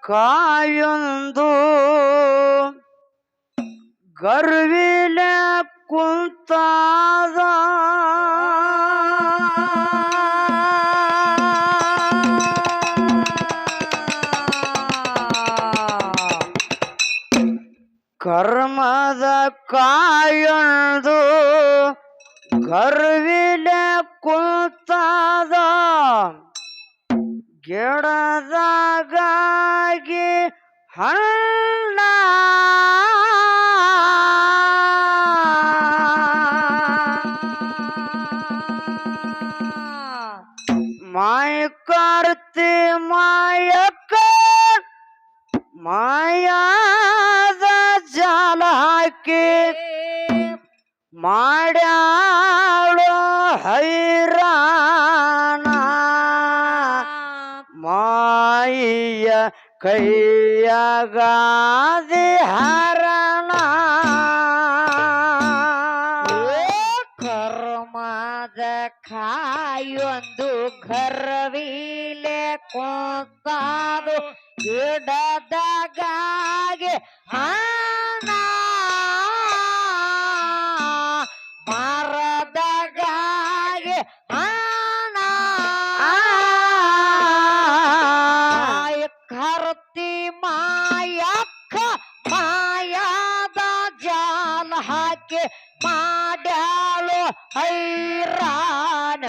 ಕಾಯೊಂದು ಗರ್ವಿಲ ಕುಂತಾದ ಕರ್ಮದ ಕಾಯೊಂದು ಗರ್ವಿಲ ಕುಂತಾದ ಗಿಡದಾಗಾಗಿ ಹಣ್ಣ ಮಾಯಕರ್ತಿ ಮಾಯಕ್ಕ ಮಾಯಾದ ಜಾಲ ಹಾಕಿ ಮಾಡ್ಯಾಳು ಹೈರಾಣ ಮಾಯಿಯ ಕೈಯಾಗಾದಿ ಹರಣ ಕರ್ಮದ ಕಾಯೊಂದು ಗರ್ವಿಲೆ ಕೊಂತಾದು ಗಿಡದಗಾಗಿ ಹಣ ಮರದಗಾಗಿ ಹಣ ಕರ್ತಿ ಮಾಯಕ್ಕ ಮಾಯಾದ ಜಾಲ ಹಾಕಿ ಮಾಡ್ಯಾಳು ಹೈರಾಣ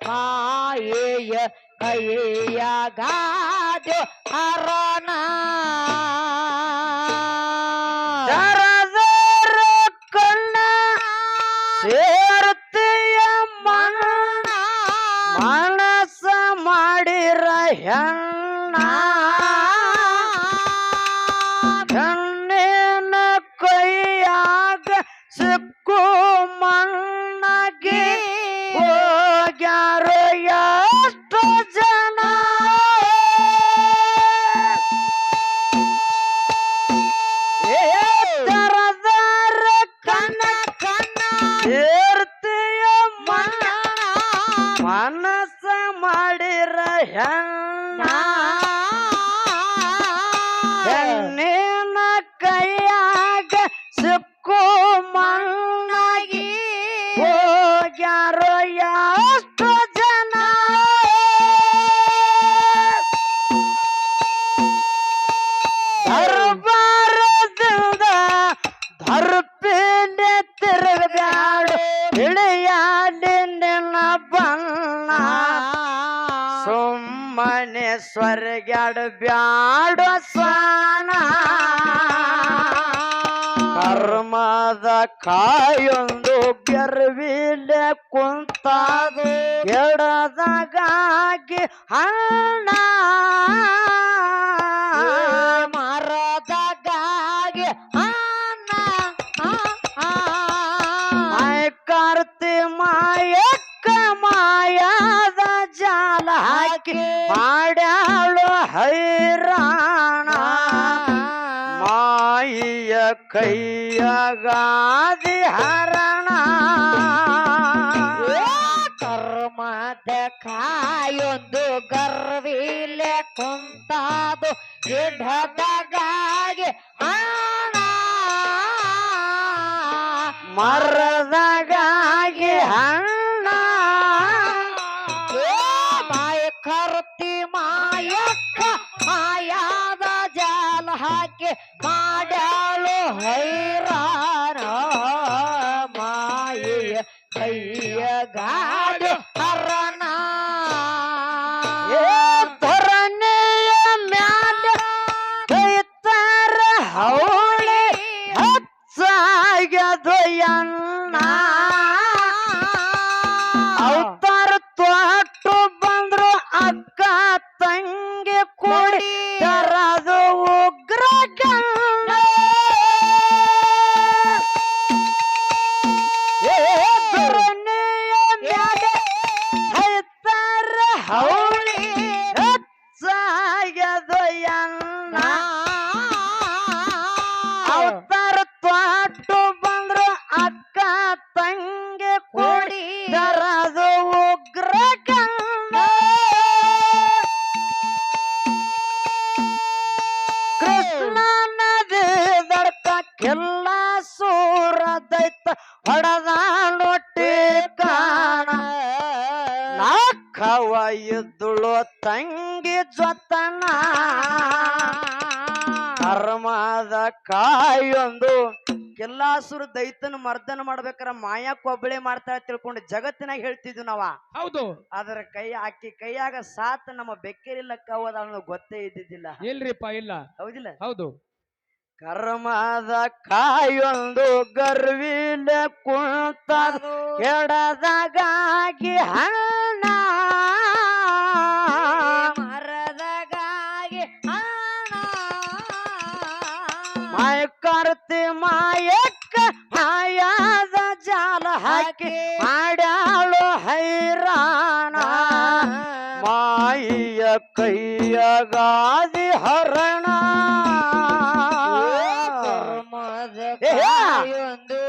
ಮಾಯೆಯ ಕೈಯಾಗಾದು ಹರಣ ಶರದರ ಕಣ್ಣ ಸೇರ್ತಿಯ ಮಣ್ಣ ಮನಸ್ಸ ಮಾಡಿರ ಹೆಣ್ಣ ಹೆಣ್ಣಿನ ಕೈಯಾಗ ಸಿಕ್ಕು ಮಣ್ಣಗೆ ಹೋಗ್ಯಾರ ಎಷ್ಟು ಜನ ತೆರದರ ಕಣ್ಣ ಸೇರ್ತಿಯ ಮಣ್ಣ ಮನಸ್ಸ ಮಾಡಿರ ಹೆಣ್ಣ ಹೆಣ್ಣಿನ ಕೈಯಾಗ ಸಿಕ್ಕು ಮಣ್ಣಾಗಿ ಹೋಗ್ಯಾರ ಎಷ್ಟು ಜನ ದರ್ಬಾರದಿಂದ ದರ್ಪಿಲೆ ತಿರುಗಾಡು ಇಳಿಯಾಡಿ ನಿನ್ನ ಬಣ್ಣ ಸುಮ್ಮನೆ ಸ್ವರ್ಗಾಡು ಬ್ಯಾಡು ಸ್ವಾನ ಕರ್ಮದ ಕಾಯೊಂದು ಗೆರ್ವಿಲೆ ಕುಂತಾದು ಗಿಡದಾಗಾಗಿ ಹಣ ಮರದಗಾಗಿ ಹಣ ಕಾರ್ತಿ ಮಾಯಕ್ಕ ಮಾಯಾದ ಜಾಲ ಹಾಕಿ ಮಾಡ್ಯಾಳು ಹೈರಾಣ ಮಾಯಿಯ ಕೈಯಾಗಾದಿ ಹರಣ ಕರ್ಮದ ಕಾಯೊಂದು ಗರ್ವಿಲೆ ಕುಂತಾದು ಗಿಡದಗಾಗಿ ಹಣ ಮರದಗಾಗಿ ಹಣ್ಣ ಮಾಯ ಕರ್ತಿ ಮಾಯಕ್ಕ ಮಾಯಾದ ಜಾಲ ಹಾಕಿ ಮಾಡ್ಯಾಳು ಹೈರಾಣ ಮಾಯೆಯ ಕೈಯಗಾಡು ಹರಣ ಧರಣಿಯ ಮ್ಯಾಲ ಕೈತರ ಹೌಳಿ ಹಚ್ಚಾಗ್ಯದು ಎಣ್ಣ ಅವತಾರ ತೊಟ್ಟು ಬಂದ್ರು ಅಕ್ಕ ತಂಗಿ ಕೂಡಿ ತರದು ಉಗ್ರ ಕಣ್ಣ ಧರಣಿಯ ಮ್ಯಾಲ ಕೈತರ ಹೌಳಿ ಹಚ್ಚಾಗ್ಯದು ಎಣ್ಣ ಅವತಾರ ತೊಟ್ಟು ಬಂದ್ರು ಅಕ್ಕ ತಂಗಿ ಕೂಡಿ ತರದು ಉಗ್ರ ಕಣ್ಣ ಜೊತನ ಕರ್ಮದ ಕಾಯೊಂದು ಕೆಲ್ಲಾಸುರ ದೈತನ ಮರ್ದನ ಮಾಡ್ಬೇಕಾರ ಮಾಯಕ್ಕ ಒಬ್ಬಳೆ ಮಾಡ್ತಾಳ ತಿಳ್ಕೊಂಡು ಜಗತ್ತಿನಾಗ ಹೇಳ್ತಿದ್ವಿ ನಾವ. ಹೌದು ಅದರ ಆಕಿ ಕೈಯಾಗ ಸಾತ್ ನಮ್ಮ ಬೆಕ್ಕೇರಿಲ್ಲ ಕವದ ಅನ್ನೋದು ಗೊತ್ತೇ ಇದ್ದಿದ್ದಿಲ್ಲ. ಇಲ್ರಿಪ್ಪ ಇಲ್ಲ. ಹೌದಿಲ್ಲ? ಹೌದು ಕರ್ಮದ ಕಾಯೊಂದು ಗರ್ವಿಲ ಕುಂತ ಕೆಡದಾಗಾಗಿ ಹಣ ಮರದಗಾಗಿ ಹಣ ಮಾಯಕರ್ತಿ ಮಾಯಕ್ಕ ಮಾಯಾದ ಜಾಲ ಹಾಕಿ ಮಾಡ್ಯಾಳು ಹೈರಾಣ ಮಾಯಿಯ ಕೈಯಗಾದಿ ಹರಣ ಕರ್ಮದ ಕಾಯೊಂದು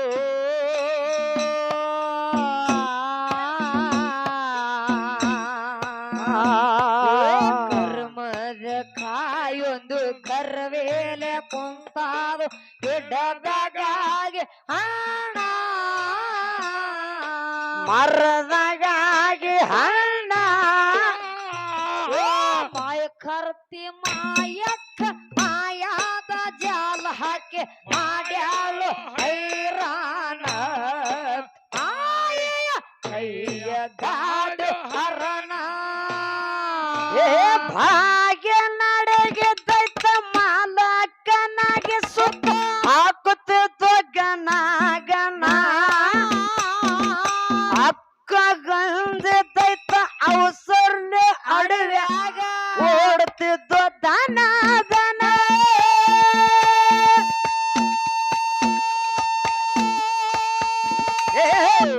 ಕರ್ಮದ ಕಾಯೊಂದು ಕರ್ವೇಲೆ ಕುಂತಾದು ಗಿಡ್ಡದಾಗಾಗಿ ಹಣ ಮರದಾಗಾಗಿ ಹಣ್ಣ ಮಾಯ ಕರ್ತಿ ಮಾಯಕ್ಕ ಮಾಯಾದ ಜಾಲ ಹಾಕಿ ಮಾಡ್ಯಾಳು ಹೈರಾಣ ಮಾಯೆಯ ಕೈಯ ಗಾಡು ಹರಣ ಏ ಭಾಗ್ಯ ನಡೆಗಿದ್ದೈತ ಮಾಲಕನಾಗಿ ಸುತ್ತ ಹಾಕುತ್ತಿದ್ದು ಗನ ಗನ ಅಕ್ಕ ಗಂದಿದ್ದೈತ ಅವಸರ್ಲೆ ಅಡವ್ಯಾಗ ಓಡ್ತಿದ್ದು ದನ ದನ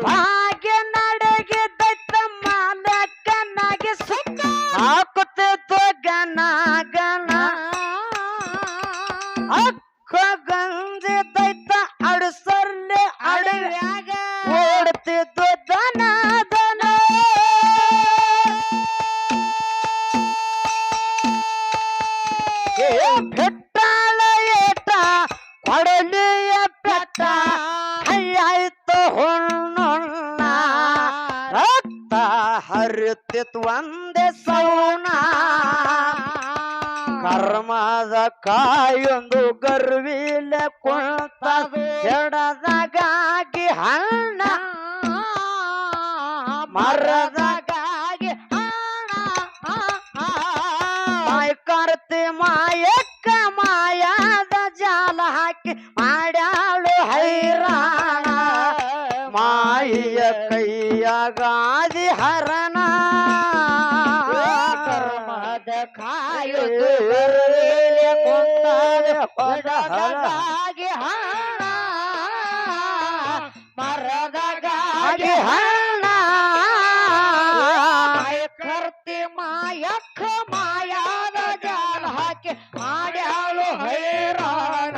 ಭಾಗ್ಯ ನಡೆಗಿದ್ದೈತ ಮಾಲಕನಾಗಿ ಸುತ್ತ ಹಾಕುತ್ತಿದ್ದು ಗನ ಗನ ಅಕ್ಕ ಗಂಜಿದ್ದೈತ ಅಡಸರ್ಲೆ ಅಡವ್ಯಾಗ ಓಡ್ತಿದ್ದು ದನ ದನ ಬೆಟ್ಟಾಳ ಏಟ ಕೊಡಲಿಯ ಬೆಟ್ಟ ಹಯ್ಯಾಯ್ತು ಹುಣ್ಣುಣ್ಣ ರಕ್ತ ಹರಿತಿತ್ತು ಒಂದೇ ಸೌಣ ಕರ್ಮದ ಕಾಯೊಂದು ಗರ್ವಿಲ ಕುಂತದು ಎಡದಾಗಾಗಿ ಹಣ್ಣ ಮರದಾಗಾಗಿ ಮಾಯಕರ್ತಿ ಮಾಯಕ್ಕ ಮಾಯಾದ ಜಾಲ ಹಾಕಿ ಮಾಡ್ಯಾಳು ಹೈರಾಣ ಮಾಯಿಯ ಕೈಯಾಗಾದಿ ಹರಣ ಕರ್ಮದ ಕಾಯೊಂದು ಕರ್ವೇಲೆ ಕುಂತಾದು ಗಿಡ್ಡದಾಗಾಗಿ ಹಣ ಮರದಗಾಗಿ ಹಣ ಮಾಯಕರ್ತಿ ಮಾಯಕ್ಕ ಮಾಯಾದ ಜಾಲ ಹಾಕಿ ಮಾಡ್ಯಾಳು ಹೈರಾಣ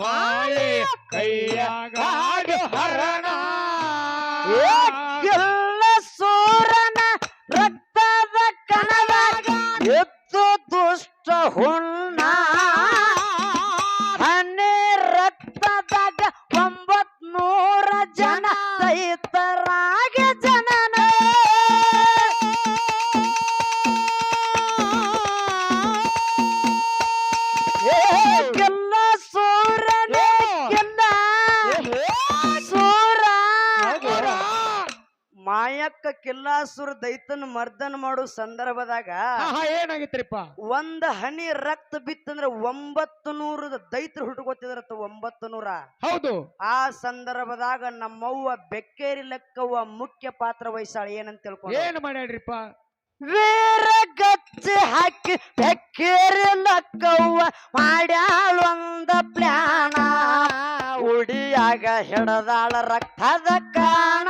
ಮಾಯೆ ಕೈಯ ಗಾಡು ಹರಣ ಎಲ್ಲ ಸೂರನ ರಕ್ತದ ಕಣದಾಗ ಎದ್ದು ದುಷ್ಟ ಹುಣ್ಣ ಹನಿ ರಕ್ತದಾಗ 900 ಜನ ರೈತರಾಗಿ ಜನನ ಎಲ್ಲ ಸೂರನೇ ಸೂರ ಮಾಯಕ್ಕ ಕಿಲ್ಲಾಸುರ ದೈತನ ಮರ್ದನ ಮಾಡೋ ಸಂದರ್ಭದಾಗ ಏನಾಗಿತ್ರಿಪ್ಪ ಒಂದ್ ಹನಿ ರಕ್ತ ಬಿತ್ತಂದ್ರ 900 ದೈತರು ಹುಟ್ಟುಕೊತಿದ್ರತ್ತ 900. ಹೌದು ಆ ಸಂದರ್ಭದಾಗ ನಮ್ಮವ್ವ ಬೆಕ್ಕೇರಿ ಲೆಕ್ಕವ್ವ ಮುಖ್ಯ ಪಾತ್ರ ವಹಿಸಾಳ ಏನಂತ ತಿಳ್ಕೊಂಡು ಏನ್ ಮಾಡ್ಯಾಡ್ರಿಪ್ಪ ವೀರ ಗಚ್ಚಿ ಹಾಕಿ ಬೆಕ್ಕೇರಿ ಲೆಕ್ಕವ್ವ ಮಾಡ್ಯಾಳೊಂದ ಪ್ಲಾನ ಉಡಿಯಾಗ ಹಿಡದಾಳ ರಕ್ತದ ಕಾಣ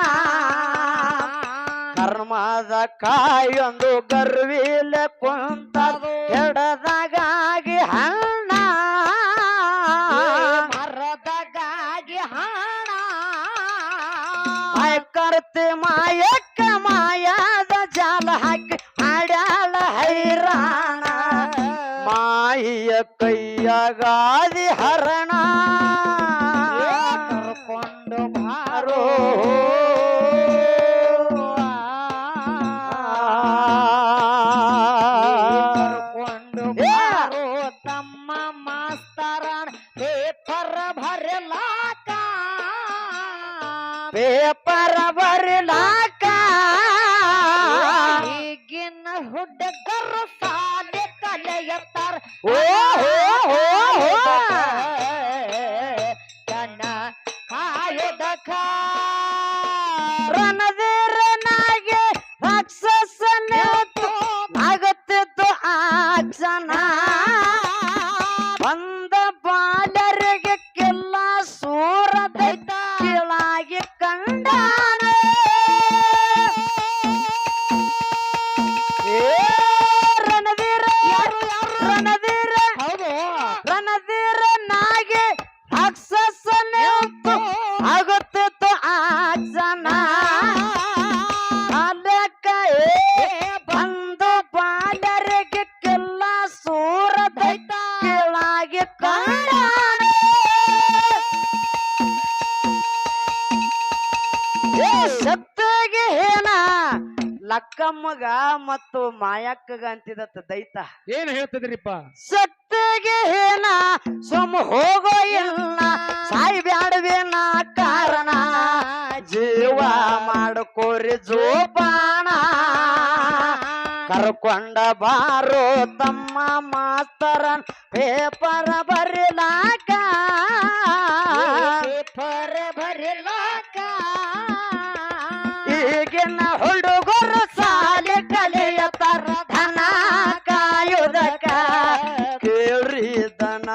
ಕರ್ಮದ ಕಾಯೊಂದು ಗರ್ವಿಲ ಕುಂತದು ಕೆಡದಾಗಾಗಿ ಹಣ ಮರದಗಾಗಿ ಹಣ ಮಾಯಕರ್ತಿ ಮಾಯಕ್ಕ ಮಾಯಾದ ಜಾಲ ಹಾಕಿ ಮಾಡ್ಯಾಳ ಹೈರಾಣ ಮಾಯಿಯ ಕೈಯಾಗಾದಿ ಹರಣ ಕರ್ಕೊಂಡು ಬಾರೋ ಪೇಪರ್ ಬರಿಲಾಕ ಈಗಿನ ಹುಡುಗರು ಸಾಲೆ ಕಲೆಯತ್ತಾರ ಓ ಹೋ ಹೋ ಹೋ ಕಣ್ಣ ಕಾಯೋದಕ ರಣವೀರನಾಗಿ ರಾಕ್ಷಸನ ಆಗುತ್ತಿತ್ತು ಆಕ್ಷಣ ಬಂದ ಬಾಲರಿಗೆ ಕೆಲ್ಲ ಸೂರದ ಕೀಳಾಗಿ ಕಂಡಾನ ಏ ರಣವೀರ ರಣವೀರ ಹೌದು ರಣವೀರನಾಗಿ ರಾಕ್ಷಸನ ಆಗುತ್ತಿತ್ತು ಆಕ್ಷಣ ಅಲಕ ಬಂದು ಬಾಲರಿಗೆ ಕೆಲ್ಲ ಸೂರದ ಕೀಳಾಗಿ ಕಂಡಾನ ಸತ್ತಿಗೆ ಏನ ಲಕ್ಕಮ್ಮಗ ಮತ್ತು ಮಾಯಕ್ಕಗ ಅಂತಿದತ್ತ ದೈತ ಏನ್ ಹೇಳ್ತದ್ರಿಪ್ಪ ಸತ್ತಿಗೆ ಏನ ಸುಮ್ ಹೋಗೋ ಇಲ್ಲ ಸಾಯ್ಬ್ಯಾಡವೇನ ಕಾರಣ ಜೀವ ಮಾಡ್ಕೋರಿ ಜೋಪಾನ ಕರ್ಕೊಂಡ ಬಾರೋ ತಮ್ಮ ಮಾಸ್ತರನ್ ಪೇಪರ್ ಬರಿಲಾಕ ಪೇಪರ್ ಬರಿಲಾಕ ಈಗಿನ ಹುಡುಗರು ಸಾಲೆ ಕಲಿಯತಾರ ಧನ ಕಾಯುವುದಕ್ಕ ಕೇಳ್ರಿ ದನ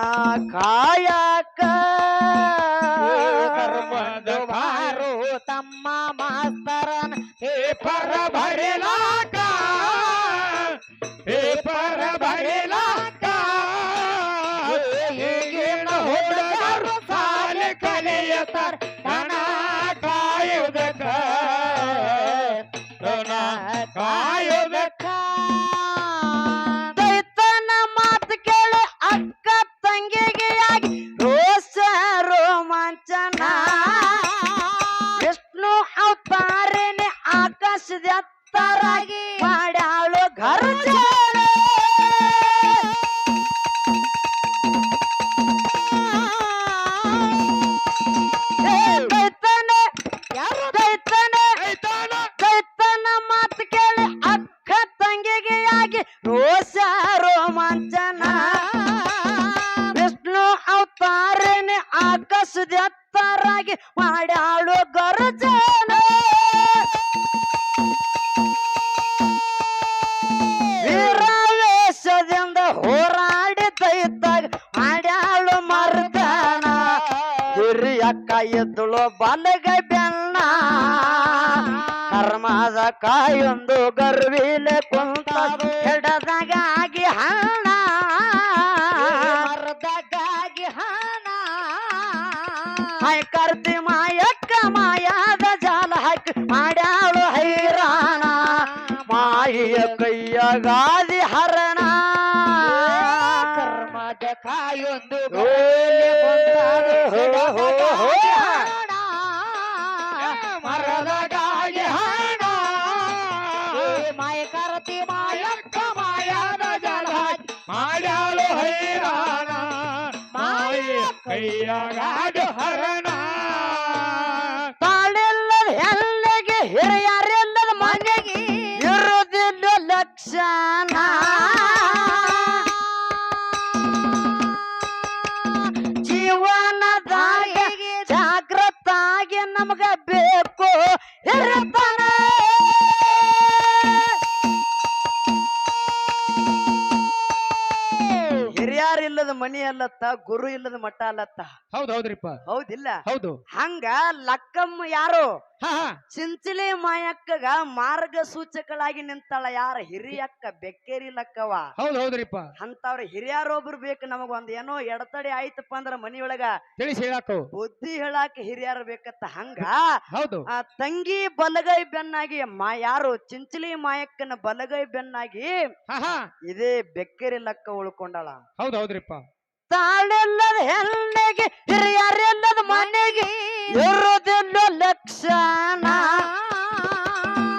ಕಾಯಕ ಕರ್ಮದ ಬಾರೋ ತಮ್ಮ ಮಾಸ್ತರನ ಪೇಪರ್ ಬರಿಲಾಕ ಪೇಪರ್ ಬರಿಲಾಕ ಈಗಿನ ಹುಡುಗರು ಸಾಲೆ ಕಲಿಯತಾರ ದನ ಕಾಯುವುದಕ್ಕ ದನ ಕಾಯುವುದಕ್ಕ ದೈತನ ಮಾತು ಕೇಳಿ ಅಕ್ಕ ತಂಗಿಗೆ ಆಗಿ ರೋಷ ರೋಮಾಂಚನ ವಿಷ್ಣು ಅವತಾರಿನಿ ಆಕಾಶದ ಎತ್ತರಾಗಿ ಮಾಡ್ಯಾಳು ಗರ್ಜನೆ ದೈತನೆ ದೈತನೆ ದೈತನ ಮಾತು ಕೇಳಿ ಅಕ್ಕ ತಂಗಿಗೆ ಆಗಿ ರೋಷ ರೋಮಾಂಚನ ವಿಷ್ಣು ಅವತಾರಿನಿ ಆಕಾಶದ ಎತ್ತರಾಗಿ ಮಾಡ್ಯಾಳು ಗರ್ಜನ ವೀರಾವೇಶದಿಂದ ಹೋರಾಡಿ ದೈತಾಗ ಮಾಡ್ಯಾಳು ಮರ್ದನ ಹಿರಿಯಕ್ಕ ಎದ್ದಳು ಬಲಗೈ ಬೆನ್ನ ಕರ್ಮದ ಕಾಯೊಂದು ಗರ್ವಿಲೆ ಕುಂತ ಹಿಡದಾಗ ಆಗಿ ಹಣ ಮರದಗಾಗಿ ಹಣ ಹಾಯ್ ಕರ್ತಿ ಮಾಯಕ್ಕ ಮಾಯಾದ ಜಾಲ ಹಾಕಿ ಮಾಡ್ಯಾಳು ಹೈರಾಣ ಮಾಯಿಯ ಕೈಯಗಾದಿ ಹರಣ ಕರ್ಮದ ಕಾಯೊಂದು ಮರದಗಾಗಿ ಹಣ ಮಾಯ ಕರತಿ ಮಾಯಕ್ಕ ಮಾಯಾದ ಜಲ ಮಾಡ್ಯಾಳು ಹೈರಾಣ ಮಾಯ ಕೈಯಾಗಾಡು ಹರಣ ತಾಳಿಲ್ಲದ ಎಲ್ಲಿಗೆ ಹಿರಿಯರಿಲ್ಲದ ಮನೆಗೆ ಇರುವುದಿಲ್ಲ ಲಕ್ಷಣ ಜೀವನದಾಗಿ ಜಾಗೃತಾಗಿ ನಮಗ ಬೇಕು ಹಿರಿತನ ಹಿರಿಯರಿಲ್ಲದ ಮನಿ ಅಲ್ಲತ್ತ ಗುರು ಇಲ್ಲದ ಮಠ ಅಲ್ಲತ್ತ ಹೌದ್ ಹೌದ್ರಿಪ್ಪ ಹೌದಿಲ್ಲ ಹೌದು ಹಂಗ ಲಕ್ಕಮ್ಮ ಯಾರು ಹಾ ಹಾ ಚಿಂಚಲಿ ಮಾಯಕ್ಕಗ ಮಾರ್ಗ ಸೂಚಕಳಾಗಿ ನಿಂತಾಳ ಯಾರ ಹಿರಿಯಕ್ಕ ಬೆಕ್ಕೇರಿ ಲಕ್ಕವ ಹೌದ್ ಹೌದ್ರಿಪ್ಪ ಅಂತವ್ರ ಹಿರಿಯರೊಬ್ರು ಬೇಕು ನಮಗ ಒಂದ್ ಏನೋ ಎಡತಡಿ ಆಯ್ತಪ್ಪ ಅಂದ್ರ ಮನಿಯೊಳಗ ತಿಳಿಸಿ ಹೇಳಾಕು ಬುದ್ಧಿ ಹೇಳಾಕ ಹಿರಿಯರು ಬೇಕತ್ತ ಹಂಗ ಹೌದು ಆ ತಂಗಿ ಬಲಗೈ ಬೆನ್ನಾಗಿ ಯಾರು ಚಿಂಚಲಿ ಮಾಯಕ್ಕನ ಬಲಗೈ ಬೆನ್ನಾಗಿ ಹಾ ಹಾ ಇದೇ ಬೆಕ್ಕೇರಿ ಲಕ್ಕ ಉಳ್ಕೊಂಡಾಳ ಹೌದ್ ಹೌದ್ರಿಪ್ಪ ತಾಳೆಲ್ಲದ ಹೆಣ್ಣಿಗೆ ಹಿರಿಯರೆಲ್ಲದ ಮನೆಗೆ ಇರುವುದಿಲ್ಲ ಲಕ್ಷಣ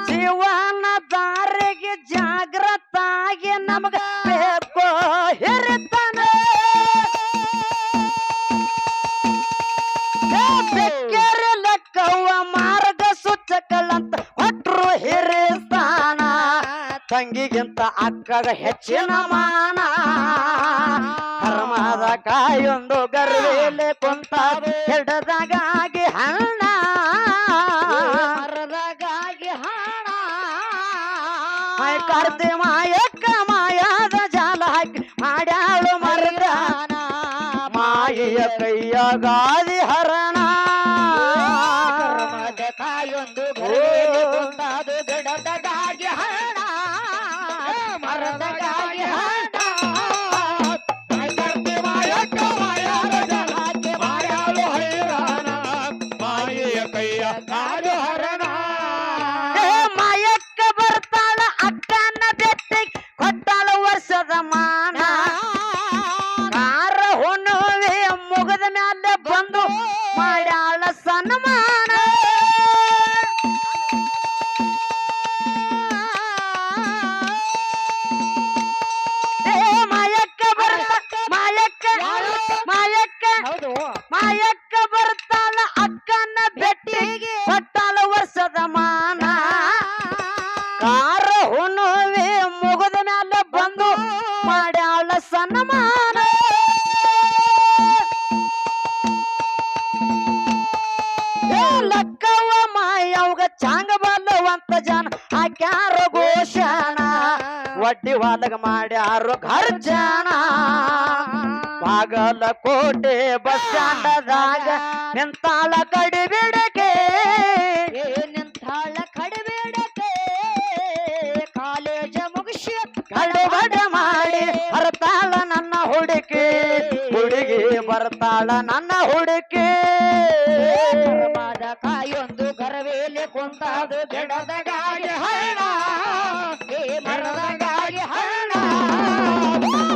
ಜೀವನ ದಾರಿಗೆ ಜಾಗೃತಾಗಿ ನಮಗ ಬೇಕು ಹಿರಿತನ ಬೆಕ್ಕೇರಿ ಲಕ್ಕವ್ವ ಮಾರ್ಗ ತಂಗಿಗಿಂತ ಅಕ್ಕಗ ಹೆಚ್ಚಿನ ಮಾನ ಧರ್ಮದ ಕಾಯೊಂದು ಗರ್ವೇಲೆ ಕುಂತಾದು ಹಿಡದಾಗಿ ಹಣ್ಣ ಮರದಗಾಗಿ ಹಣ ಕಾರ್ತಿ ಮಾಯಕ್ಕ ಮಾಯಾದ ಜಾಲ ಹಾಕಿ ಮಾಡ್ಯಾಳು ಮರದಾನ ಮಾಯಿಯ ಕೈಯಾಗಾದಿ ಹರಣ ಕರ್ಮದ ಕಾಯೊಂದು ಗರ್ವೇಲೆ ಕುಂತಾದು ಗಿಡದಗಾಗಿ ಹಣ ಮರದಗಾಗಿ ಹಣ ಮಾಯಕ್ಕ ಬರ್ತಾಳ ಅಕ್ಕನ ಬೆಟ್ಟಿ ಕೊಟ್ಟಾಳ ವರ್ಷದ ಮಾನ ಕಾರ ಹುಣ್ಣುವೆ ಮುಗದ ಮ್ಯಾಲೆ ಬಂದು ಮಾಡ್ಯಾಳ ಸನ್ಮಾನ ಮಾಯಕ್ಕ ಹೌದು ಮಾಯಕ್ಕ ಬರ್ತಾಳ ಅಕ್ಕನ ಬೆಟ್ಟಿಗೆ ಕೊಟ್ಟಾಳ ವರ್ಷದ ಮಾನ ಕಾರ ಹುಣ್ಣುವೆ ಮುಗದ ಮ್ಯಾಲೆ ಬಂದು ಮಾಡ್ಯಾಳ ಸನ್ಮಾನ ಲಕ್ಕವ್ವ ಮಾಯವ್ಗ ಚಾಂಗ ಬಲ್ಲವಂತ ಜನ ಹಾಕ್ಯಾರ ಘೋಷಣ ವಡ್ಡಿ ವಾಲಗ ಮಾಡ್ಯಾರು ಖರ್ಜನ ಬಾಗಲಕೋಟೆ ಬಸ್ ಸ್ಟ್ಯಾಂಡದಾಗ ನಿಂತಾಳ ಕಡಿಬಿಡಕೆ ನಿಂತಾಳ ಕಡಿಬೇಡಕ್ಕೆ ಕಾಲೇಜ ಮುಗಿಸಿ ಕಡುಬಡ ಮಾಡಿ ಬರ್ತಾಳ ನನ್ನ ಹುಡುಕಿ ಹುಡುಗಿ ಬರ್ತಾಳ ನನ್ನ ಹುಡುಕಿ ಕರ್ಮದ ಕಾಯೊಂದು ಗರವೇಲೆ ಕುಂತಾದು ಗಿಡದಗಾಗಿ ಹಣ ಮರದಗಾಗಿ ಹಣ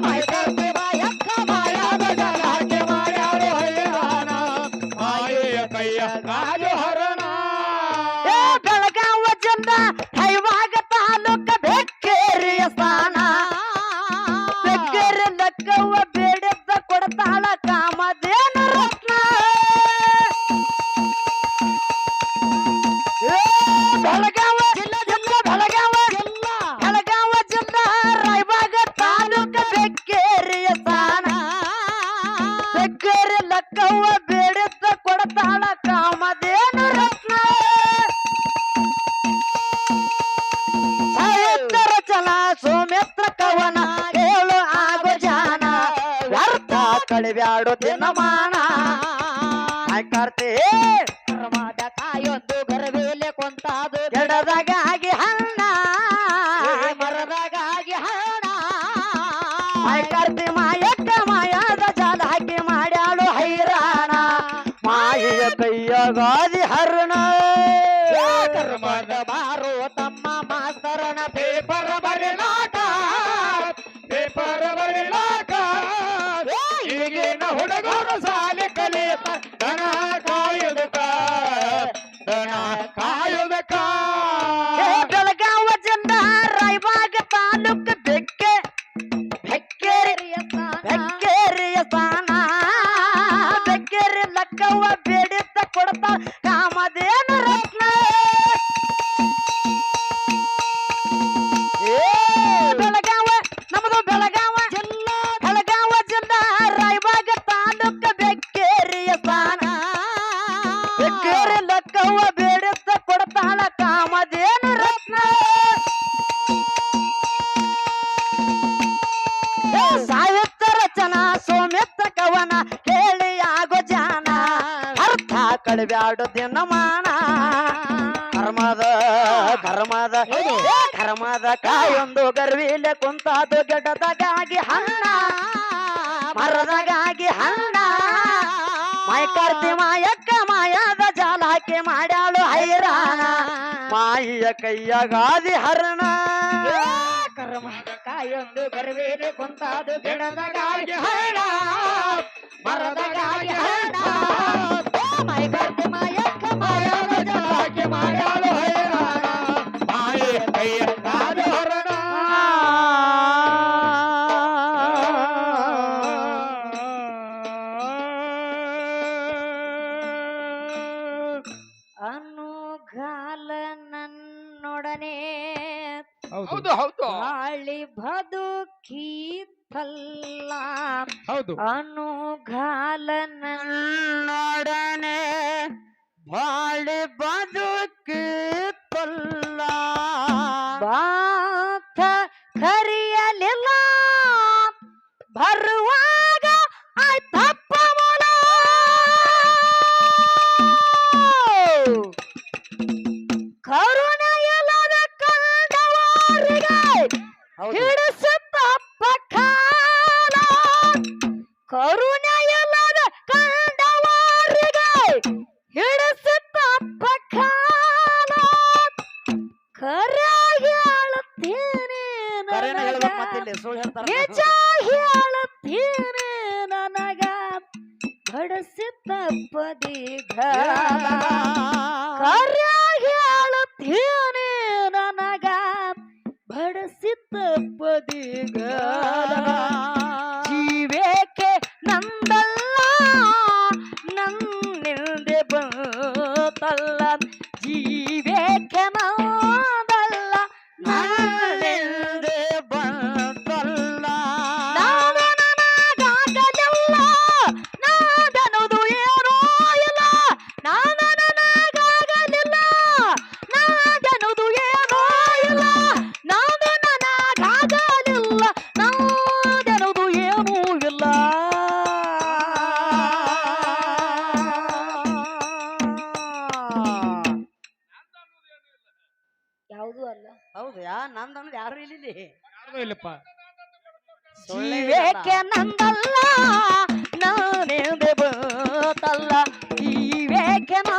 ಮೈಕರ್ತಿ ಮಾಯಕ್ಕ ಮಾಯಾದ ಜಲಕ್ಕೆ ಮಾಡ್ಯಾಳು ಹೈರಾಣ ಮಾಯೆಯ ಕೈಯ ಕಾಲು ಹರಣ ಬೆಳಗಾವ ಜಿಲ್ಲಾ ಹೈವಾಗ ತಾಲೂಕ ಬೆಕ್ಕೇರಿಯ ಸ್ಥಾನ ಬೆಕ್ಕೇರಿ ಲಕ್ಕವ್ವ ಬೇಡಿದ್ದ ಕೊಡ್ತಾಳ ಕಾಮಧೇನ ರತ್ನ ಬೆಳಗಾವ ಬೆಳಗಾವ ಜಿಲ್ಲಾ ರಾಯಬಾಗ ತಾಲೂಕ ಬೆಕ್ಕೇರಿಯ ಸ್ಥಾನ ಬೆಕ್ಕೇರಿ ಲಕ್ಕವ್ವ ಬೇಡಿದ್ದ ಕೊಡ್ತಾಳ ಕಾಮಧೇನ ರತ್ನ ಸಾಹಿತ್ಯ ರಚನಾ ಸೌಮಿತ್ರ ಕವನ ಹೇಳು ಆಗೋ ಜಾನ ವ್ಯರ್ಥ ಕಳಿಬ್ಯಾಡು ದಿನಮಾನ ಆಯ್ಕಾರ್ತಿ ಕರ್ಮದ ಕಾಯೊಂದು ಗರವೇಲೆ ಕುಂತಾದು ಗಿಡದಾಗಿ ಹಣ್ಣ ಮರದಗಾಗಿ ಹಣ ಆಯ್ಕಾರ್ತಿ ಮಾಯಕ್ಕ ಮಾಯಾದ ಜಾಲ ಹಾಕಿ ಮಾಡ್ಯಾಳು ಹೈರಾಣ ಮಾಯಿಯ ಕೈಯಗಾದಿ ಹರಣ ಕರ್ಮದ ಬಾರೋ ತಮ್ಮ ಮಾಸ್ತರನ ಪೇಪರ್ ಬರಿಲಾಕ ಈಗಿನ ಹುಡುಗರು ಸಾಲಿ ಕಲಿತ ದನ ಕಾಯುವುದಕ್ಕ ಬೆಳಗಾವ ಜಿಲ್ಲಾ ರಾಯಬಾಗ ತಾಲೂಕ ಬೆಕ್ಕೇರಿಯ ಸ್ಥಾನ ಬೆಕ್ಕೇರಿ ಲಕ್ಕವ್ವ ಬೇಡಿದ್ದ ಕೊಡ್ತಾಳ ಕಾಮಧೇನ ರತ್ನ ಬೆಳಗಾವ ನಮ್ಮದು ಬೆಳಗಾವ ಜಿಲ್ಲಾ ರಾಯಬಾಗ ತಾಲೂಕ ಬೆಕ್ಕೇರಿಯ ಸ್ಥಾನ ಬೆಕ್ಕೇರಿ ಲಕ್ಕವ್ವ ಬೇಡಿದ್ದ ಕೊಡ್ತಾಳ ಕಾಮಧೇನ ರತ್ನ ಸಾಹಿತ್ಯ ರಚನಾ ಸೌಮಿತ್ರ ಕವನ ಕೇಳಿ ಆಗೋ ಜಾನ ಅರ್ಥ ಕಳಿಬ್ಯಾಡು ದಿನಮಾನ ಧರ್ಮದ ಕಾಯೊಂದು ಗರ್ವಿಲೆ ಕುಂತಾದು ಗಿಡದಾಗಾಗಿ ಹಣ್ಣ ಮರದಾಗಾಗಿ ಹಣ್ಣ ಮೈಕರ್ತಿ ಮಾಯಕ್ಕ ಮಾಯಾದ ಜಾಲ ಹಾಕಿ ಮಾಡ್ಯಾಳು ಹೈರಾಣ ಮಾಯಿಯ ಕೈಯಗಾದಿ ಹರಣ ಕರ್ಮದ ಕಾಯೊಂದು ಗರ್ವೇಲೆ ಕುಂತಾದು ಗಿಡದಗಾಗಿ ಹಣ ಮರದಗಾಗಿ ಹಣ ಮೈಕರ್ತಿ ಮಾಯಕ್ಕ ಮಾಯಾದ ಜಲಕ್ಕೆ ಮಾಡ್ಯಾಳು ಹೈರಾಣ ಮಾಯೆಯ ಕೈಯ ಕಾಲು ಹರಣ ಅನುಗಾಲ ನನ್ನೊಡನೆ ಹೌದು ಹೌದು ಹೌದು ಬಾಳಿ ಬದುಕೀತಲ್ಲ ಹೌದು ಅನುಗಾಲನ ನನ್ನೊಡನೆ ಬಾಳಿ ಬದುಕಿತ್ತಲ್ಲ ಬಾತ ಕರಿಯಲಿಲ್ಲ ಬರುವಾಗ ಆಯ್ತಪ್ಪ ಮೊಲ ಕರುಣೆಯಲ್ಲದ ಕಂಡವರಿಗೆ ಹೌದು ಹಿಡಿಸುತ್ತಪ್ಪ ಕಾಲ ಕರುಣೆಯಲ್ಲದ ಕಂಡವರಿಗೆ ಹಿಡಿಸುತ್ತಪ್ಪ ಕಾಲ ಕರೆಯಾಗಿ ಆಳುತ್ತೀನಿ ಕರೆನ ನನಗ ಹೇಳ್ಬೇಕು ಮತ್ತೆ ಇಲ್ಲಿ ಸುಳ್ಳು ಹೇಳ್ತಾರ ನಿಜ ಹೇಳುತ್ತೀನಿ ನನಗ ಬಡಸಿ ತಪ್ಪದೀಗ ಕರೆಯಾಗಿ ಆಳುತ್ತೀನಿ ನನಗ ಬಡಸಿ ತಪ್ಪದೀಗ ಜೀವೇಕೆ ನಂದಲ್ಲ ನನ್ನಿಂದೆ ಬಂತಲ್ಲ ಜೀವೇಕೆ ನಂದಲ್ಲ ನಾಳೆಂದೇ ಬಂತಲ್ಲ ನಾನು ನನಗಾಗಲಿಲ್ಲ ನಾದನುದು ಏನೂ ಇಲ್ಲ ನಾನು ನನಗಾಗಲಿಲ್ಲ ನಾದನುದು ಏನೂ ಇಲ್ಲ ನಾನು ನನಗಾಗಲಿಲ್ಲ ನಾದನುದು ಏನೂ ಇಲ್ಲ ಯಾವುದೂ ಅಲ್ಲ ಹೌದು ನಂದನ್ನೋದು ಯಾರು ಇಲ್ಲಿ ಯಾರ್ದೂ ಇಲ್ಲಪ್ಪ ಸುಳ್ಳೇ ಜೀವೇಕೆ ನಂದಲ್ಲ ನಾನೇಂದೆ ಬಂತಲ್ಲ ಜೀವೇಕೆ ನಾ